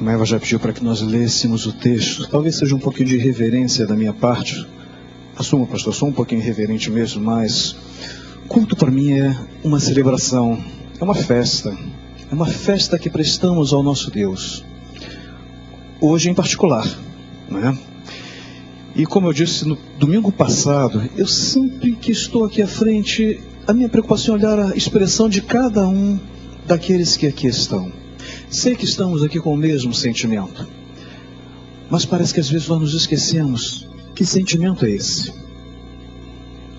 A Eva já pediu para que nós lêssemos o texto. Talvez seja um pouquinho de irreverência da minha parte. Assumo, pastor, sou um pouquinho irreverente mesmo, mas culto para mim é uma celebração, é uma festa. É uma festa que prestamos ao nosso Deus. Hoje em particular, não é? E como eu disse no domingo passado, eu sempre que estou aqui à frente, a minha preocupação é olhar a expressão de cada um daqueles que aqui estão. Sei que estamos aqui com o mesmo sentimento, mas parece que às vezes nós nos esquecemos. Que sentimento é esse?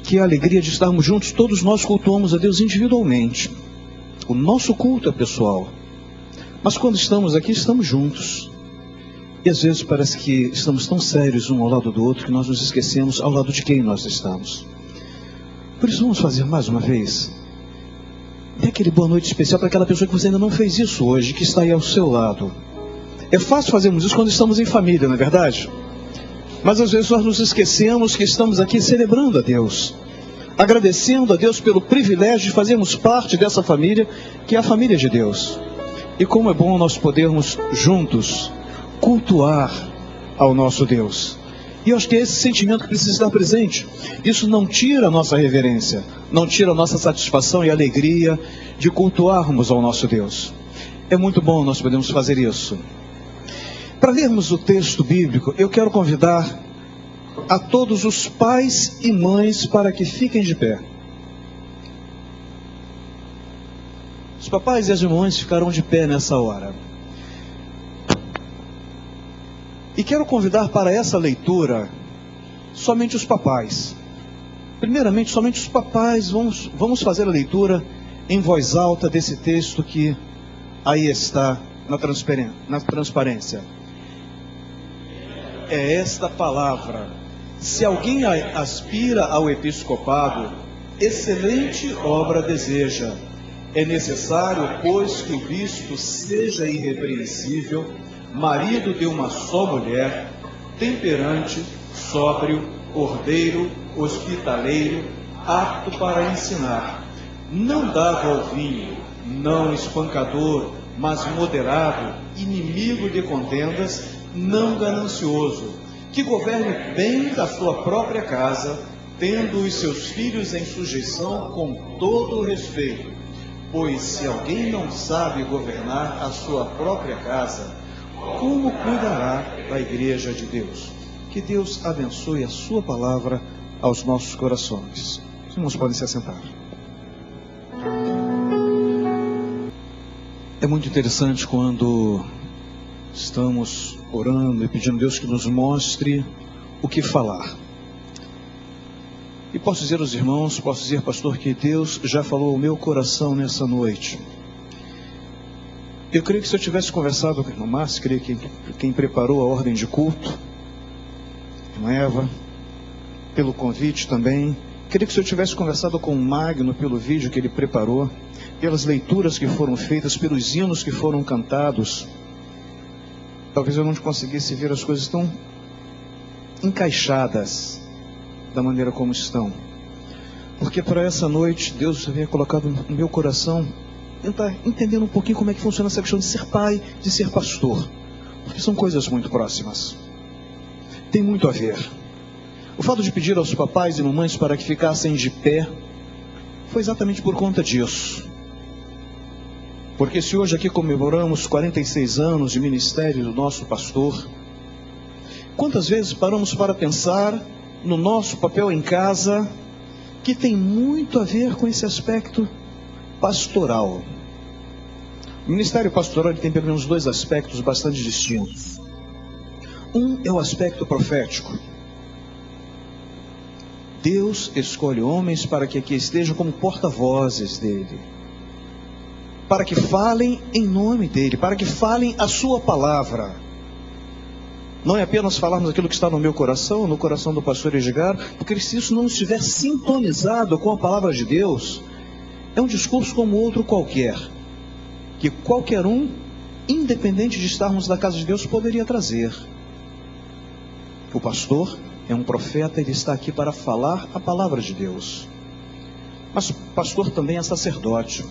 Que a alegria de estarmos juntos, todos nós cultuamos a Deus individualmente. O nosso culto é pessoal, mas quando estamos aqui, estamos juntos. E às vezes parece que estamos tão sérios um ao lado do outro que nós nos esquecemos ao lado de quem nós estamos. Por isso vamos fazer mais uma vez. Dê aquele boa noite especial para aquela pessoa que você ainda não fez isso hoje, que está aí ao seu lado. É fácil fazermos isso quando estamos em família, não é verdade? Mas às vezes nós nos esquecemos que estamos aqui celebrando a Deus, agradecendo a Deus pelo privilégio de fazermos parte dessa família, que é a família de Deus. E como é bom nós podermos juntos cultuar ao nosso Deus. E eu acho que é esse sentimento que precisa estar presente. Isso não tira a nossa reverência, não tira a nossa satisfação e alegria de cultuarmos ao nosso Deus. É muito bom nós podermos fazer isso. Para lermos o texto bíblico, eu quero convidar a todos os pais e mães para que fiquem de pé. Os papais e as mamães ficarão de pé nessa hora. E quero convidar para essa leitura somente os papais. Primeiramente, somente os papais. Vamos fazer a leitura em voz alta desse texto que aí está na transparência. É esta palavra. Se alguém aspira ao episcopado, excelente obra deseja. É necessário, pois, que o bispo seja irrepreensível, marido de uma só mulher, temperante, sóbrio, ordeiro, hospitaleiro, apto para ensinar, não dado ao vinho, não espancador, mas moderado, inimigo de contendas, não ganancioso, que governe bem da sua própria casa, tendo os seus filhos em sujeição com todo o respeito. Pois se alguém não sabe governar a sua própria casa, como cuidará da igreja de Deus? Que Deus abençoe a sua palavra aos nossos corações. Os irmãos podem se assentar. É muito interessante quando estamos orando e pedindo a Deus que nos mostre o que falar. E posso dizer aos irmãos, posso dizer, pastor, que Deus já falou ao meu coração nessa noite. Eu creio que se eu tivesse conversado com a irmã Márcia, creio que quem preparou a ordem de culto, irmã Eva, pelo convite também, creio que se eu tivesse conversado com o Magno pelo vídeo que ele preparou, pelas leituras que foram feitas, pelos hinos que foram cantados, talvez eu não conseguisse ver as coisas tão encaixadas da maneira como estão. Porque para essa noite, Deus havia colocado no meu coração tentar entender um pouquinho como é que funciona essa questão de ser pai, de ser pastor. Porque são coisas muito próximas. Tem muito a ver. O fato de pedir aos papais e mamães para que ficassem de pé foi exatamente por conta disso. Porque se hoje aqui comemoramos 46 anos de ministério do nosso pastor, quantas vezes paramos para pensar no nosso papel em casa, que tem muito a ver com esse aspecto pastoral. O ministério pastoral tem pelo menos dois aspectos bastante distintos. Um é o aspecto profético. Deus escolhe homens para que aqui estejam como porta-vozes dele, para que falem em nome dele, para que falem a sua palavra. Não é apenas falarmos aquilo que está no meu coração, no coração do pastor Edgar, porque se isso não estiver sintonizado com a palavra de Deus, é um discurso como outro qualquer, que qualquer um, independente de estarmos na casa de Deus, poderia trazer. O pastor é um profeta, ele está aqui para falar a palavra de Deus. Mas o pastor também é sacerdote,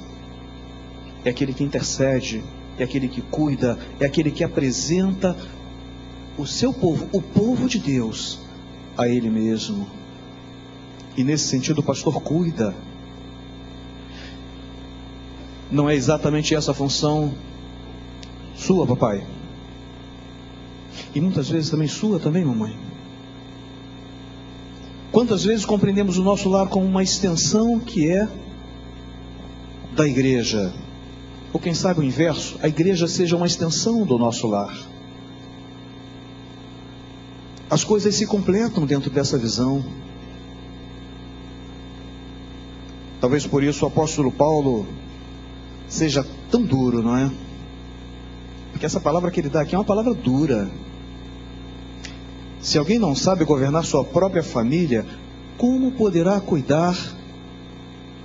é aquele que intercede é aquele que cuida, é aquele que apresenta o seu povo, o povo de Deus, a Ele mesmo. E nesse sentido o pastor cuida. Não é exatamente essa a função sua, papai? E muitas vezes também sua também, mamãe? Quantas vezes compreendemos o nosso lar como uma extensão que é da igreja? Ou quem sabe o inverso, a igreja seja uma extensão do nosso lar. As coisas se completam dentro dessa visão. Talvez por isso o apóstolo Paulo seja tão duro, não é? Porque essa palavra que ele dá aqui é uma palavra dura. Se alguém não sabe governar sua própria família, como poderá cuidar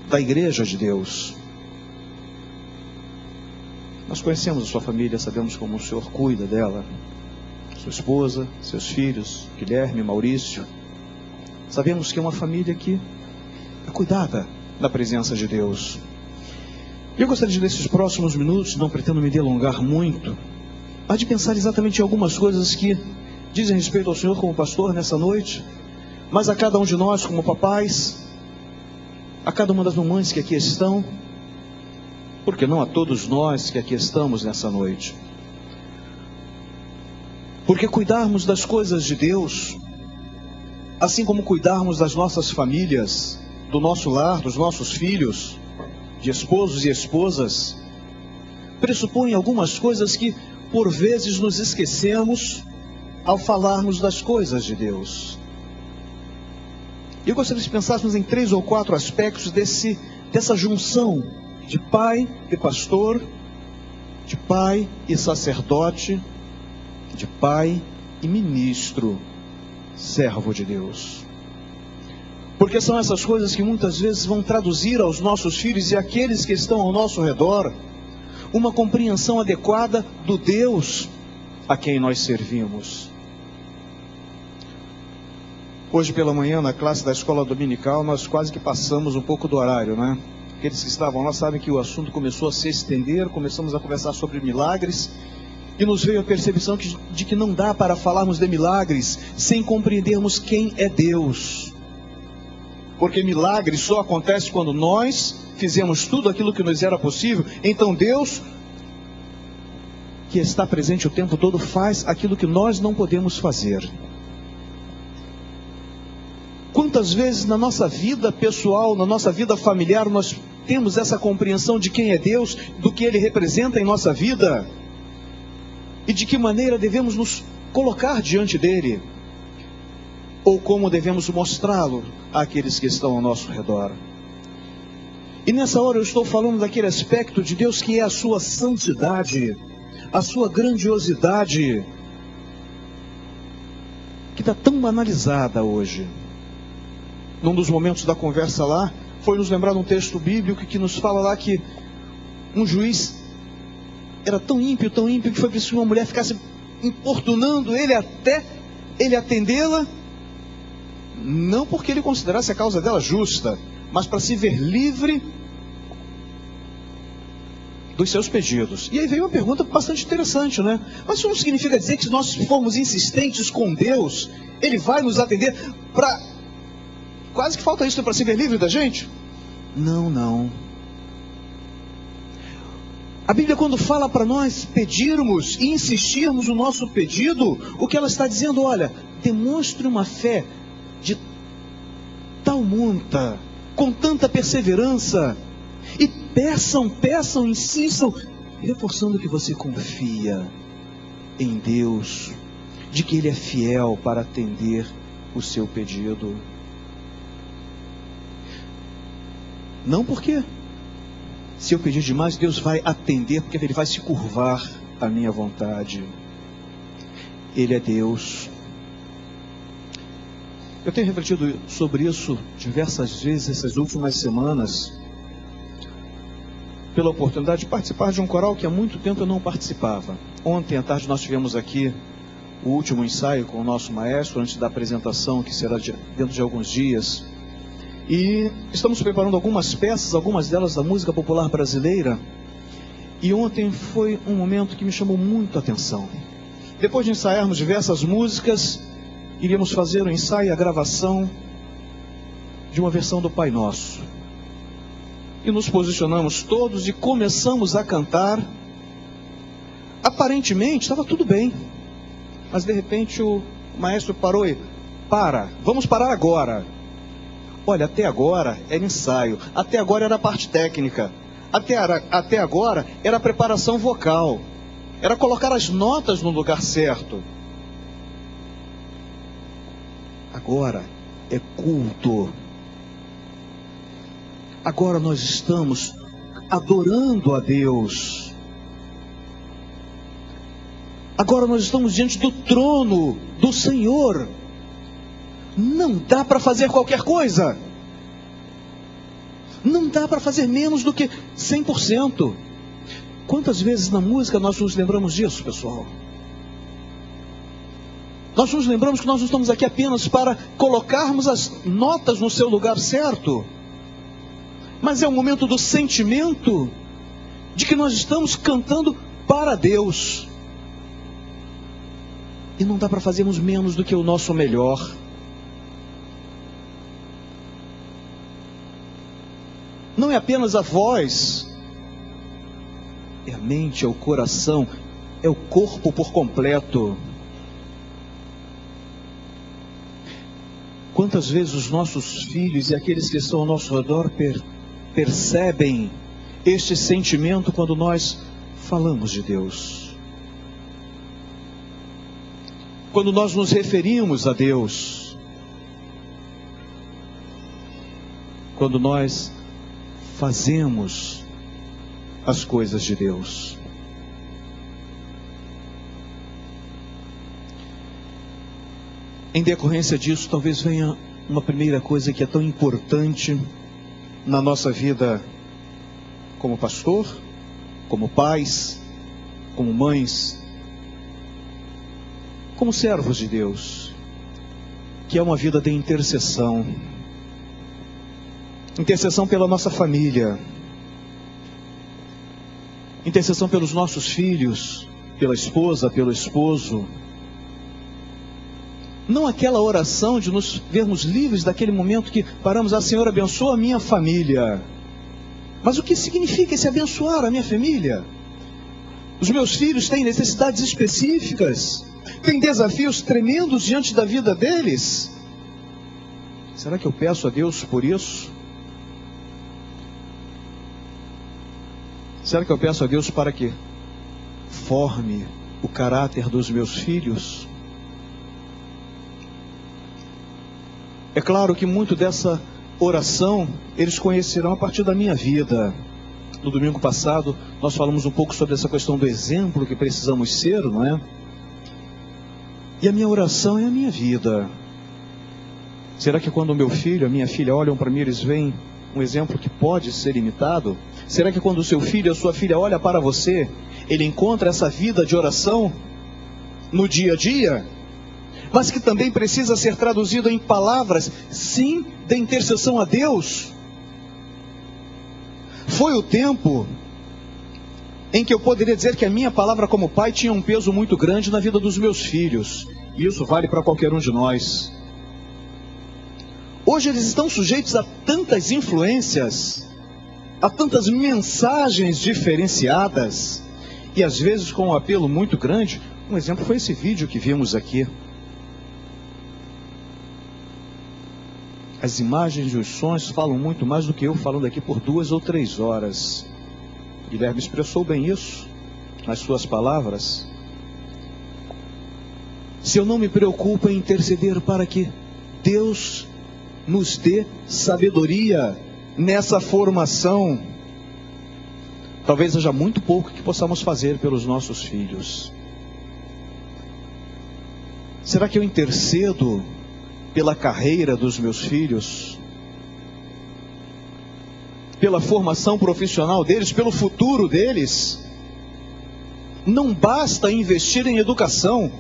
da igreja de Deus? Nós conhecemos a sua família, sabemos como o Senhor cuida dela. Sua esposa, seus filhos, Guilherme, Maurício. Sabemos que é uma família que é cuidada na presença de Deus. Eu gostaria de, nesses próximos minutos, não pretendo me delongar muito, mas de pensar exatamente em algumas coisas que dizem respeito ao Senhor como pastor nessa noite, mas a cada um de nós como papais, a cada uma das mamães que aqui estão, porque não a todos nós que aqui estamos nessa noite. Porque cuidarmos das coisas de Deus, assim como cuidarmos das nossas famílias, do nosso lar, dos nossos filhos, de esposos e esposas, pressupõe algumas coisas que por vezes nos esquecemos ao falarmos das coisas de Deus. Eu gostaria de pensarmos em 3 ou 4 aspectos dessa junção de pai e pastor, de pai e sacerdote, de pai e ministro, servo de Deus. Porque são essas coisas que muitas vezes vão traduzir aos nossos filhos e àqueles que estão ao nosso redor uma compreensão adequada do Deus a quem nós servimos. Hoje pela manhã, na classe da escola dominical, nós quase que passamos um pouco do horário, né? Aqueles que estavam lá sabem que o assunto começou a se estender, começamos a conversar sobre milagres, e nos veio a percepção de que não dá para falarmos de milagres sem compreendermos quem é Deus. Porque milagre só acontece quando nós fizemos tudo aquilo que nos era possível. Então Deus, que está presente o tempo todo, faz aquilo que nós não podemos fazer. Quantas vezes na nossa vida pessoal, na nossa vida familiar, nós temos essa compreensão de quem é Deus, do que Ele representa em nossa vida, e de que maneira devemos nos colocar diante dEle, ou como devemos mostrá-lo àqueles que estão ao nosso redor. E nessa hora eu estou falando daquele aspecto de Deus que é a sua santidade, a sua grandiosidade, que está tão banalizada hoje. Num dos momentos da conversa lá, foi nos lembrar de um texto bíblico que nos fala lá que um juiz era tão ímpio, que foi preciso que uma mulher ficasse importunando ele até ele atendê-la, não porque ele considerasse a causa dela justa, mas para se ver livre dos seus pedidos. E aí veio uma pergunta bastante interessante, né? Mas isso não significa dizer que se nós formos insistentes com Deus, Ele vai nos atender para... Quase que falta isso para se ver livre da gente? Não, não. A Bíblia, quando fala para nós pedirmos e insistirmos no nosso pedido, o que ela está dizendo, olha, demonstre uma fé de tal monta, com tanta perseverança, e peçam, insistam, reforçando que você confia em Deus, de que Ele é fiel para atender o seu pedido. Não porque, se eu pedir demais, Deus vai atender, porque Ele vai se curvar à minha vontade. Ele é Deus. Eu tenho refletido sobre isso diversas vezes essas últimas semanas, pela oportunidade de participar de um coral que há muito tempo eu não participava. Ontem à tarde nós tivemos aqui o último ensaio com o nosso maestro, antes da apresentação, que será dentro de alguns dias. E estamos preparando algumas peças, algumas delas da música popular brasileira. E ontem foi um momento que me chamou muito a atenção. Depois de ensaiarmos diversas músicas, iríamos fazer o ensaio e a gravação de uma versão do Pai Nosso. E nos posicionamos todos e começamos a cantar. Aparentemente estava tudo bem, mas de repente o maestro parou e: vamos parar agora. Olha, até agora era ensaio, até agora era parte técnica, até agora era preparação vocal, era colocar as notas no lugar certo. Agora é culto. Agora nós estamos adorando a Deus. Agora nós estamos diante do trono do Senhor. Não dá para fazer qualquer coisa. Não dá para fazer menos do que 100%. Quantas vezes na música nós nos lembramos disso, pessoal? Nós nos lembramos que nós não estamos aqui apenas para colocarmos as notas no seu lugar certo, mas é o momento do sentimento de que nós estamos cantando para Deus. E não dá para fazermos menos do que o nosso melhor. Não é apenas a voz, é a mente, é o coração, é o corpo por completo. Quantas vezes os nossos filhos e aqueles que estão ao nosso redor percebem este sentimento quando nós falamos de Deus? Quando nós nos referimos a Deus? Quando nós fazemos as coisas de Deus? Em decorrência disso, talvez venha uma primeira coisa que é tão importante na nossa vida como pastor, como pais, como mães, como servos de Deus, que é uma vida de intercessão. Intercessão pela nossa família, intercessão pelos nossos filhos, pela esposa, pelo esposo. Não aquela oração de nos vermos livres daquele momento que paramos: ah, Senhor, abençoa a minha família. Mas o que significa esse abençoar a minha família? Os meus filhos têm necessidades específicas, têm desafios tremendos diante da vida deles. Será que eu peço a Deus por isso? Será que eu peço a Deus para que forme o caráter dos meus filhos? É claro que muito dessa oração eles conhecerão a partir da minha vida. No domingo passado nós falamos um pouco sobre essa questão do exemplo que precisamos ser, não é? E a minha oração é a minha vida. Será que quando o meu filho, a minha filha olham para mim, eles veem um exemplo que pode ser imitado? Será que quando o seu filho, a sua filha olha para você, ele encontra essa vida de oração no dia a dia, mas que também precisa ser traduzido em palavras, sim, de intercessão a Deus? Foi o tempo em que eu poderia dizer que a minha palavra como pai tinha um peso muito grande na vida dos meus filhos. E isso vale para qualquer um de nós. Hoje eles estão sujeitos a tantas influências, a tantas mensagens diferenciadas, e às vezes com um apelo muito grande. Um exemplo foi esse vídeo que vimos aqui. As imagens e os sons falam muito mais do que eu falando aqui por 2 ou 3 horas. Guilherme expressou bem isso nas suas palavras. Se eu não me preocupo em interceder para que Deus nos dê sabedoria nessa formação, talvez haja muito pouco que possamos fazer pelos nossos filhos. Será que eu intercedo pela carreira dos meus filhos, pela formação profissional deles, pelo futuro deles? Não basta investir em educação,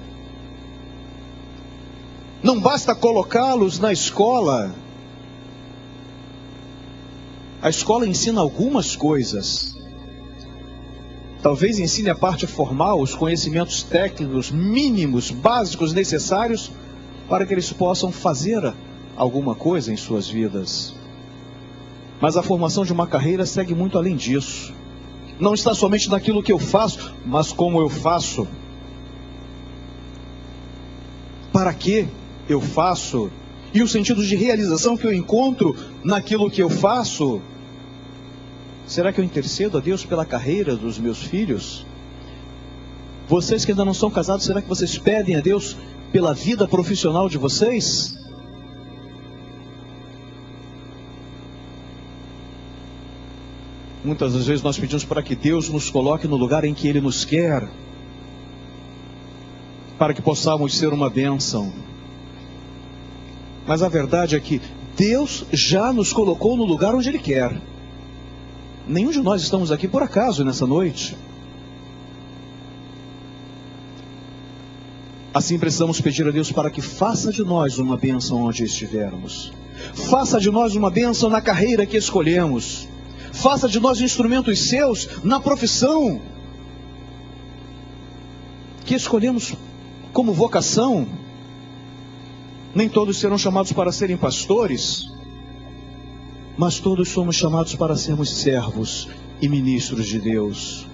não basta colocá-los na escola. A escola ensina algumas coisas, Talvez ensine a parte formal, os conhecimentos técnicos mínimos, básicos, necessários para que eles possam fazer alguma coisa em suas vidas. Mas a formação de uma carreira segue muito além disso. Não está somente naquilo que eu faço, mas como eu faço. Para que eu faço? E o sentido de realização que eu encontro naquilo que eu faço. Será que eu intercedo a Deus pela carreira dos meus filhos? Vocês que ainda não são casados, será que vocês pedem a Deus pela vida profissional de vocês? Muitas das vezes nós pedimos para que Deus nos coloque no lugar em que Ele nos quer, para que possamos ser uma bênção. Mas a verdade é que Deus já nos colocou no lugar onde Ele quer. Nenhum de nós estamos aqui por acaso nessa noite. Assim precisamos pedir a Deus para que faça de nós uma bênção onde estivermos. Faça de nós uma bênção na carreira que escolhemos. Faça de nós instrumentos seus na profissão que escolhemos como vocação. Nem todos serão chamados para serem pastores, mas todos somos chamados para sermos servos e ministros de Deus.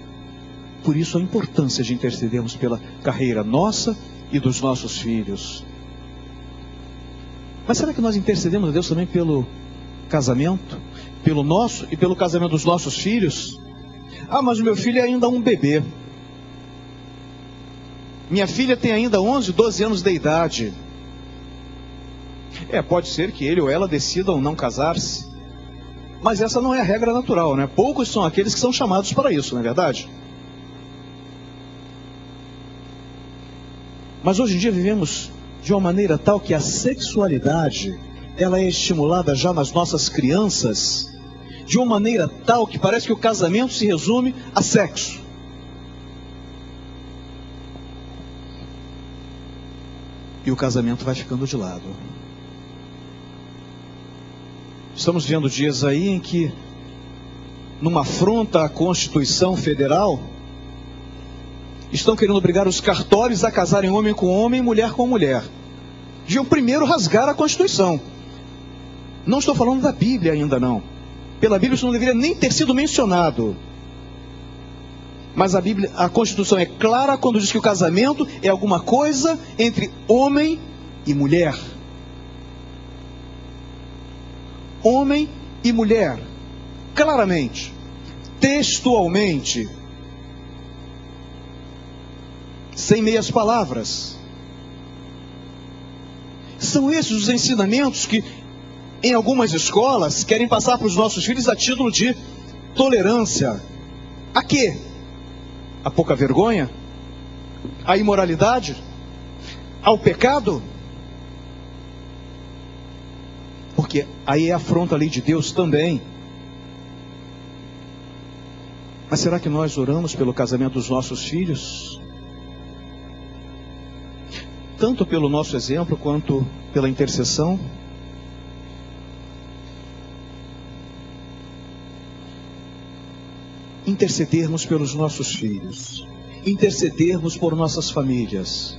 Por isso a importância de intercedermos pela carreira nossa e dos nossos filhos. Mas será que nós intercedemos a Deus também pelo casamento? Pelo nosso e pelo casamento dos nossos filhos? Ah, mas o meu filho é ainda um bebê. Minha filha tem ainda 11, 12 anos de idade. Pode ser que ele ou ela decidam não casar-se. Mas essa não é a regra natural, né? Poucos são aqueles que são chamados para isso, não é verdade? Mas hoje em dia vivemos de uma maneira tal que a sexualidade, ela é estimulada já nas nossas crianças, de uma maneira tal que parece que o casamento se resume a sexo. E o casamento vai ficando de lado. Estamos vendo dias aí em que, numa afronta à Constituição Federal, estão querendo obrigar os cartórios a casarem homem com homem e mulher com mulher. Deviam primeiro rasgar a Constituição. Não estou falando da Bíblia ainda não. Pela Bíblia isso não deveria nem ter sido mencionado. Mas a Constituição é clara quando diz que o casamento é alguma coisa entre homem e mulher. Homem e mulher. Claramente. Textualmente. Sem meias palavras. São esses os ensinamentos que em algumas escolas querem passar para os nossos filhos a título de tolerância. A quê? A pouca vergonha? A imoralidade? Ao pecado? Porque aí afronta a lei de Deus também. Mas será que nós oramos pelo casamento dos nossos filhos? Tanto pelo nosso exemplo quanto pela intercessão? Intercedermos pelos nossos filhos, intercedermos por nossas famílias,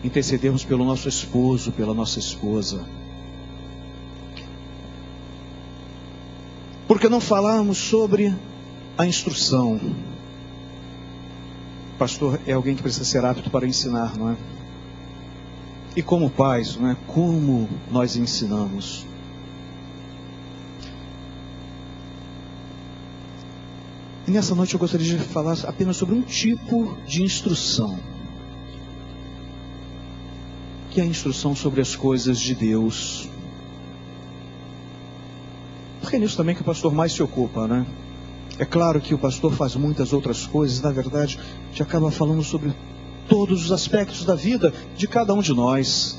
intercedermos pelo nosso esposo, pela nossa esposa. Por que não falarmos sobre a instrução? O pastor é alguém que precisa ser apto para ensinar, não é? E como pais, não é? Como nós ensinamos? E nessa noite eu gostaria de falar apenas sobre um tipo de instrução, que é a instrução sobre as coisas de Deus. Porque é nisso também que o pastor mais se ocupa, né? É claro que o pastor faz muitas outras coisas, na verdade, a gente acaba falando sobre todos os aspectos da vida de cada um de nós.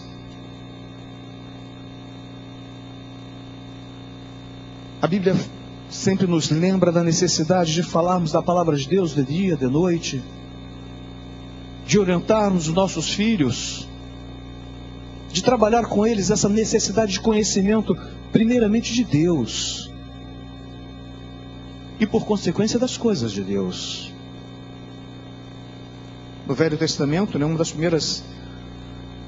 A Bíblia sempre nos lembra da necessidade de falarmos da palavra de Deus de dia, de noite, de orientarmos os nossos filhos, de trabalhar com eles essa necessidade de conhecimento, primeiramente de Deus. e por consequência das coisas de Deus. No Velho Testamento, uma das primeiras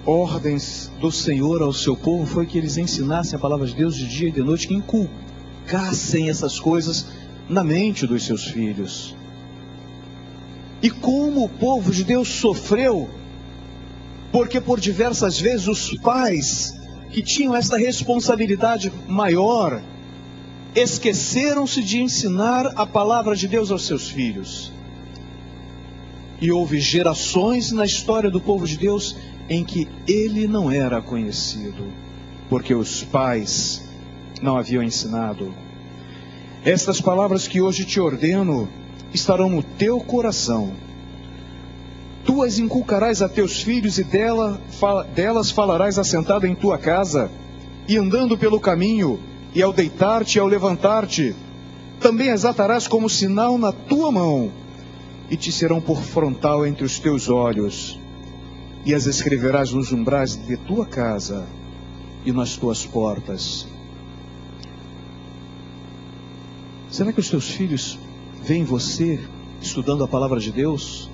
ordens do Senhor ao seu povo foi que eles ensinassem a palavra de Deus de dia e de noite, que inculcassem essas coisas na mente dos seus filhos. E como o povo de Deus sofreu, porque por diversas vezes os pais que tinham essa responsabilidade maior esqueceram-se de ensinar a palavra de Deus aos seus filhos. E houve gerações na história do povo de Deus em que ele não era conhecido, porque os pais não haviam ensinado. Estas palavras que hoje te ordeno estarão no teu coração. Tu as inculcarás a teus filhos e delas falarás assentado em tua casa, e andando pelo caminho, e ao deitar-te e ao levantar-te. Também as atarás como sinal na tua mão, e te serão por frontal entre os teus olhos, e as escreverás nos umbrais de tua casa e nas tuas portas. Será que os teus filhos veem você estudando a palavra de Deus?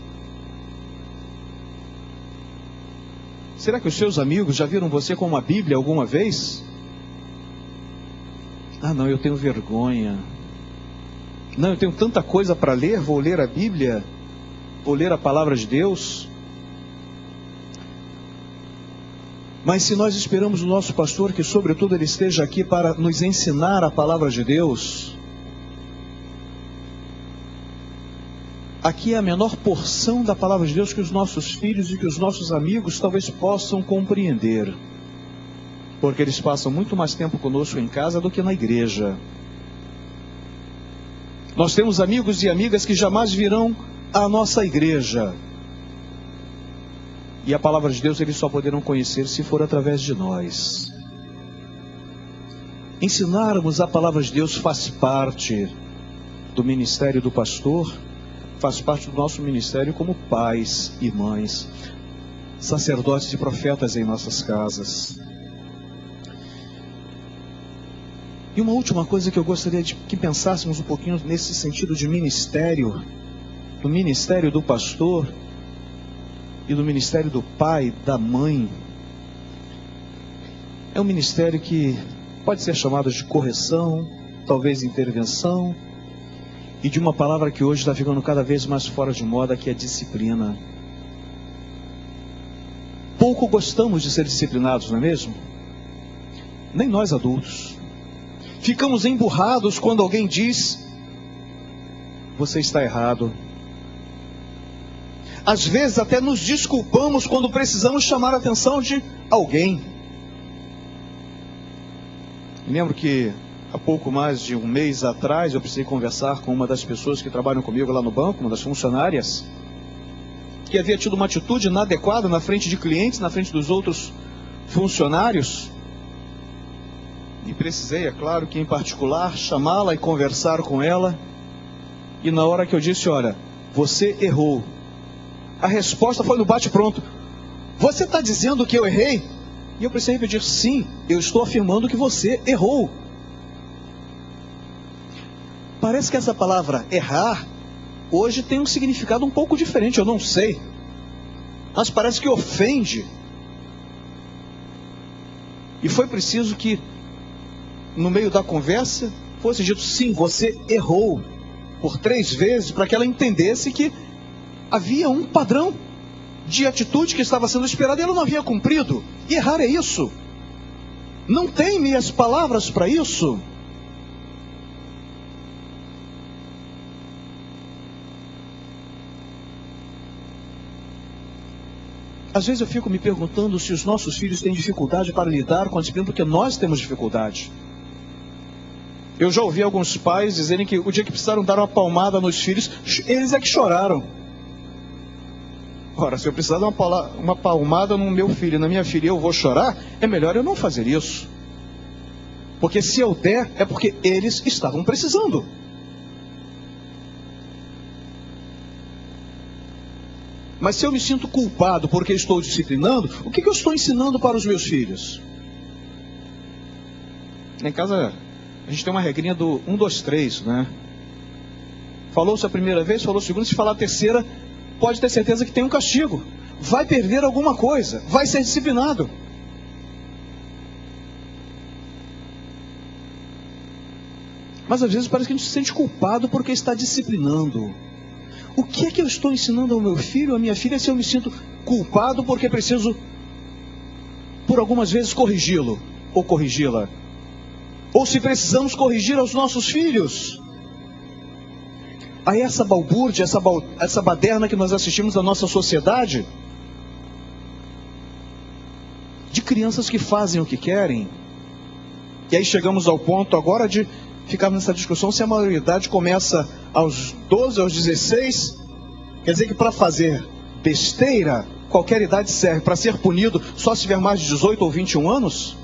Será que os seus amigos já viram você com uma Bíblia alguma vez? Ah, não, eu tenho vergonha. Não, eu tenho tanta coisa para ler, vou ler a Bíblia, vou ler a palavra de Deus. Mas se nós esperamos o nosso pastor, que sobretudo ele esteja aqui para nos ensinar a palavra de Deus, aqui é a menor porção da palavra de Deus que os nossos filhos e que os nossos amigos talvez possam compreender, porque eles passam muito mais tempo conosco em casa do que na igreja. Nós temos amigos e amigas que jamais virão à nossa igreja, e a palavra de Deus eles só poderão conhecer se for através de nós. Ensinarmos a palavra de Deus faz parte do ministério do pastor, faz parte do nosso ministério como pais e mães, sacerdotes e profetas em nossas casas. E uma última coisa que eu gostaria de que pensássemos um pouquinho nesse sentido de ministério, do ministério do pastor e do ministério do pai, da mãe. É um ministério que pode ser chamado de correção, talvez intervenção, e de uma palavra que hoje está ficando cada vez mais fora de moda, que é disciplina. Pouco gostamos de ser disciplinados, não é mesmo? Nem nós adultos. Ficamos emburrados quando alguém diz: você está errado. Às vezes até nos desculpamos quando precisamos chamar a atenção de alguém. Lembro que há pouco mais de um mês atrás eu precisei conversar com uma das pessoas que trabalham comigo lá no banco, uma das funcionárias, que havia tido uma atitude inadequada na frente de clientes, na frente dos outros funcionários. E precisei, é claro que em particular, chamá-la e conversar com ela. E na hora que eu disse: olha, você errou, a resposta foi no bate-pronto: você está dizendo que eu errei? E eu precisei repetir: sim, eu estou afirmando que você errou. Parece que essa palavra errar hoje tem um significado um pouco diferente, eu não sei, mas parece que ofende. E foi preciso que no meio da conversa fosse dito: sim, você errou, por 3 vezes, para que ela entendesse que havia um padrão de atitude que estava sendo esperado e ela não havia cumprido. E errar é isso. Não tem meias palavras para isso. Às vezes eu fico me perguntando se os nossos filhos têm dificuldade para lidar com a disciplina, porque nós temos dificuldade. Eu já ouvi alguns pais dizerem que o dia que precisaram dar uma palmada nos filhos, eles é que choraram. Ora, se eu precisar dar uma palmada no meu filho, na minha filha, eu vou chorar, é melhor eu não fazer isso. Porque se eu der, é porque eles estavam precisando. Mas se eu me sinto culpado porque estou disciplinando, o que eu estou ensinando para os meus filhos? Lá em casa, a gente tem uma regrinha do 1, 2, 3, né? Falou-se a primeira vez, falou a segunda, se falar a terceira, pode ter certeza que tem um castigo. Vai perder alguma coisa, vai ser disciplinado. Mas às vezes parece que a gente se sente culpado porque está disciplinando. O que é que eu estou ensinando ao meu filho, à minha filha, se eu me sinto culpado porque preciso, por algumas vezes, corrigi-lo ou corrigi-la? Ou se precisamos corrigir aos nossos filhos? Aí essa balbúrdia, essa baderna que nós assistimos na nossa sociedade, de crianças que fazem o que querem. E aí chegamos ao ponto agora de ficarmos nessa discussão se a maioridade começa aos 12, aos 16. Quer dizer que para fazer besteira, qualquer idade serve. Para ser punido, só se tiver mais de 18 ou 21 anos?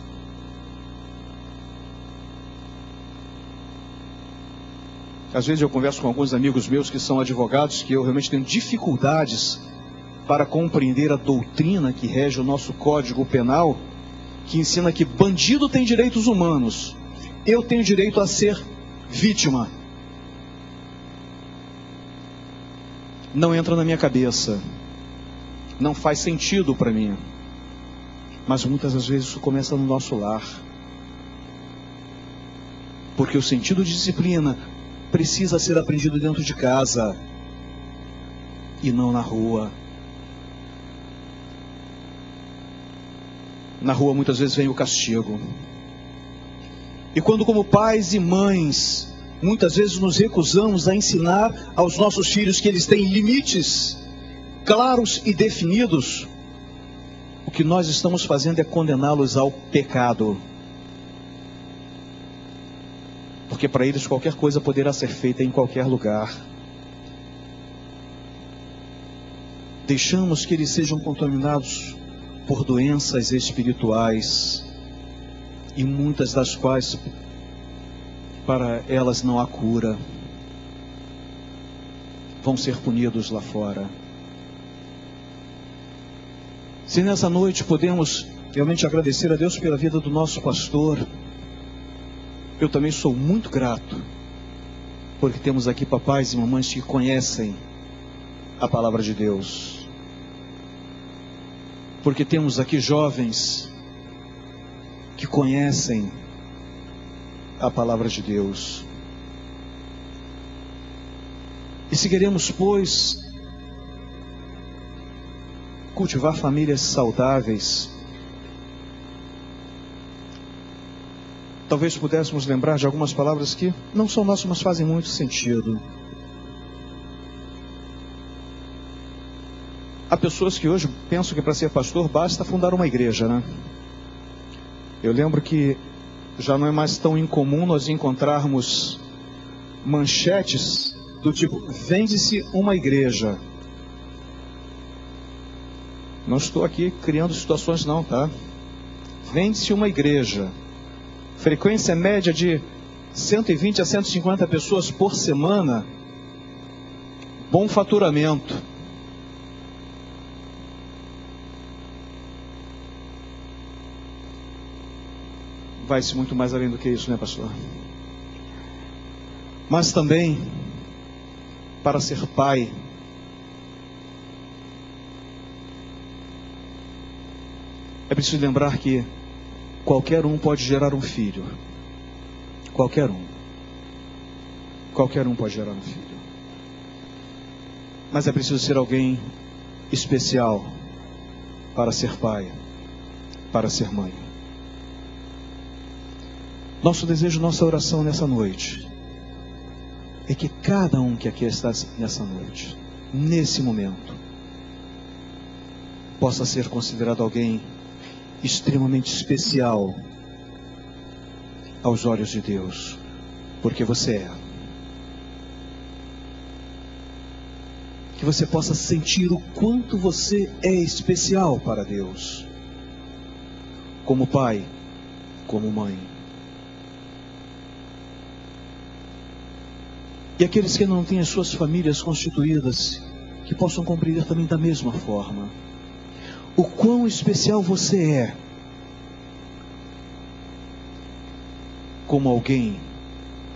Às vezes eu converso com alguns amigos meus que são advogados, que eu realmente tenho dificuldades para compreender a doutrina que rege o nosso Código Penal, que ensina que bandido tem direitos humanos. Eu tenho direito a ser vítima. Não entra na minha cabeça. Não faz sentido para mim. Mas muitas das vezes isso começa no nosso lar. Porque o sentido de disciplina precisa ser aprendido dentro de casa e não na rua. Na rua muitas vezes vem o castigo. E quando, como pais e mães, muitas vezes nos recusamos a ensinar aos nossos filhos que eles têm limites claros e definidos, o que nós estamos fazendo é condená-los ao pecado. Porque para eles qualquer coisa poderá ser feita em qualquer lugar. Deixamos que eles sejam contaminados por doenças espirituais, e muitas das quais para elas não há cura. Vão ser punidos lá fora. Se nessa noite podemos realmente agradecer a Deus pela vida do nosso pastor, eu também sou muito grato, porque temos aqui papais e mamães que conhecem a palavra de Deus. Porque temos aqui jovens que conhecem a palavra de Deus. E se queremos, pois, cultivar famílias saudáveis, talvez pudéssemos lembrar de algumas palavras que não são nossas, mas fazem muito sentido. Há pessoas que hoje pensam que para ser pastor basta fundar uma igreja, né? Eu lembro que já não é mais tão incomum nós encontrarmos manchetes do tipo: vende-se uma igreja. Não estou aqui criando situações não, tá? Vende-se uma igreja. Frequência média de 120 a 150 pessoas por semana. Bom faturamento. Vai-se muito mais além do que isso, né, pastor? Mas também, para ser pai, é preciso lembrar que qualquer um pode gerar um filho. Qualquer um. Qualquer um pode gerar um filho. Mas é preciso ser alguém especial para ser pai, para ser mãe. Nosso desejo, nossa oração nessa noite é que cada um que aqui está nessa noite, nesse momento, possa ser considerado alguém extremamente especial aos olhos de Deus, porque você é. Que você possa sentir o quanto você é especial para Deus, como pai, como mãe. E aqueles que não têm as suas famílias constituídas, que possam compreender também da mesma forma o quão especial você é como alguém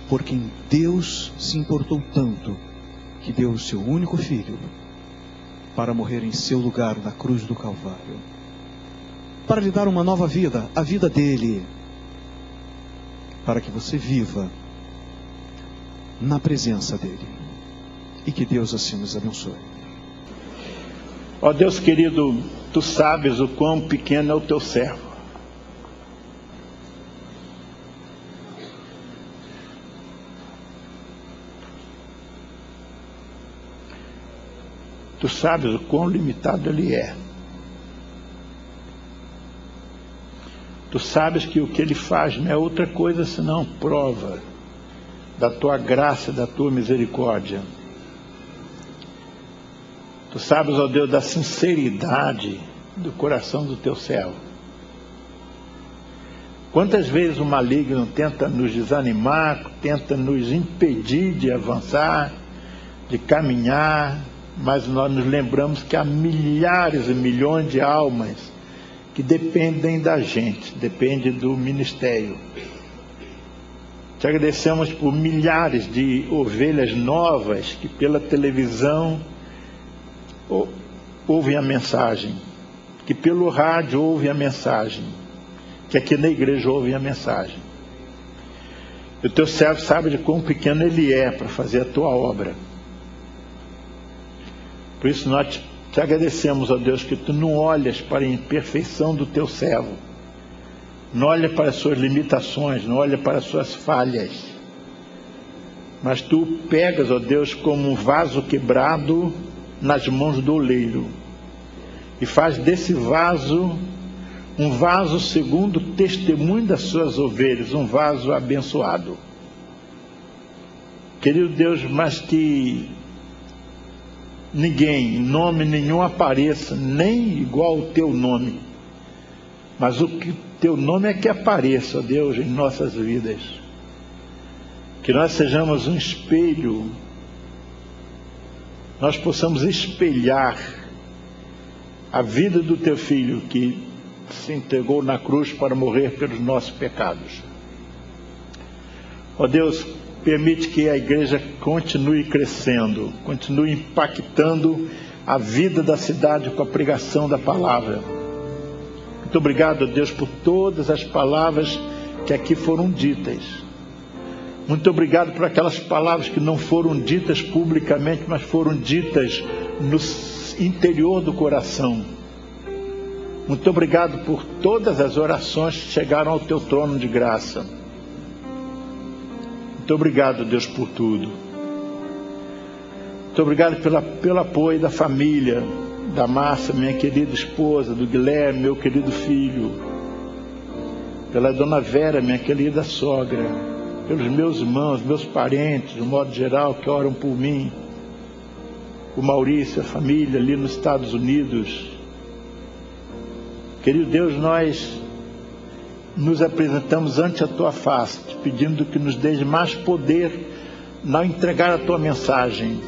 por quem Deus se importou tanto que deu o seu único filho para morrer em seu lugar na cruz do Calvário, para lhe dar uma nova vida, a vida dele, para que você viva na presença dele. E que Deus assim nos abençoe. Ó Deus querido, tu sabes o quão pequeno é o teu servo. Tu sabes o quão limitado ele é. Tu sabes que o que ele faz não é outra coisa senão prova da tua graça, da tua misericórdia. Tu sabes, ó Deus, da sinceridade do coração do teu servo. Quantas vezes o maligno tenta nos desanimar, tenta nos impedir de avançar, de caminhar, mas nós nos lembramos que há milhares e milhões de almas que dependem da gente, dependem do ministério. Te agradecemos por milhares de ovelhas novas que pela televisão ouvem a mensagem, que pelo rádio ouvem a mensagem, que aqui na igreja ouvem a mensagem. E o teu servo sabe de quão pequeno ele é para fazer a tua obra. Por isso nós te agradecemos, ó Deus, que tu não olhas para a imperfeição do teu servo, não olha para as suas limitações, não olha para as suas falhas, mas tu pegas, ó Deus, como um vaso quebrado nas mãos do oleiro e faz desse vaso um vaso segundo o testemunho das suas ovelhas, um vaso abençoado. Querido Deus, mas que ninguém, nome nenhum apareça, nem igual ao teu nome, mas o que teu nome é que apareça, ó Deus, em nossas vidas. Que nós sejamos um espelho, nós possamos espelhar a vida do teu filho que se entregou na cruz para morrer pelos nossos pecados. Ó Deus, permite que a igreja continue crescendo, continue impactando a vida da cidade com a pregação da palavra. Muito obrigado, Deus, por todas as palavras que aqui foram ditas. Muito obrigado por aquelas palavras que não foram ditas publicamente, mas foram ditas no interior do coração. Muito obrigado por todas as orações que chegaram ao teu trono de graça. Muito obrigado, Deus, por tudo. Muito obrigado pelo apoio da família, da Márcia, minha querida esposa, do Guilherme, meu querido filho, pela dona Vera, minha querida sogra, pelos meus irmãos, meus parentes, de um modo geral, que oram por mim, o Maurício, a família ali nos Estados Unidos. Querido Deus, nós nos apresentamos ante a tua face, te pedindo que nos dês mais poder ao entregar a tua mensagem,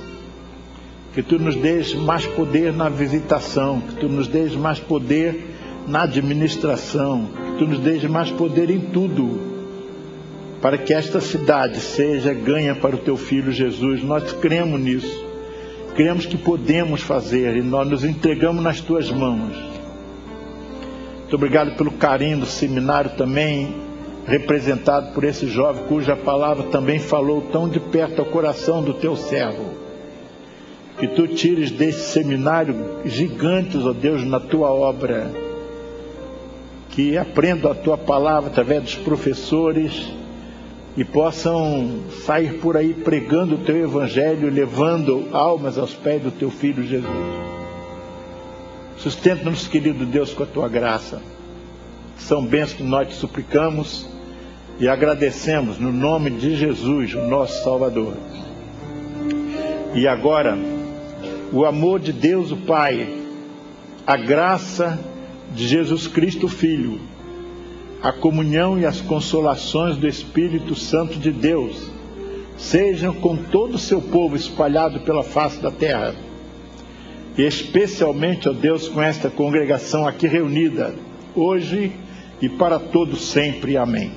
que tu nos dês mais poder na visitação, que tu nos dês mais poder na administração, que tu nos dês mais poder em tudo, para que esta cidade seja ganha para o teu Filho Jesus. Nós cremos nisso, cremos que podemos fazer e nós nos entregamos nas tuas mãos. Muito obrigado pelo carinho do seminário também, representado por esse jovem, cuja palavra também falou tão de perto ao coração do teu servo. Que tu tires desse seminário gigantes, ó Deus, na tua obra. Que aprendam a tua palavra através dos professores e possam sair por aí pregando o teu evangelho, levando almas aos pés do teu Filho Jesus. Sustenta-nos, querido Deus, com a tua graça. São bênçãos que nós te suplicamos e agradecemos no nome de Jesus, o nosso Salvador. E agora, o amor de Deus, o Pai, a graça de Jesus Cristo, o Filho, a comunhão e as consolações do Espírito Santo de Deus, sejam com todo o seu povo espalhado pela face da terra. E especialmente, ó Deus, com esta congregação aqui reunida, hoje e para todos sempre. Amém.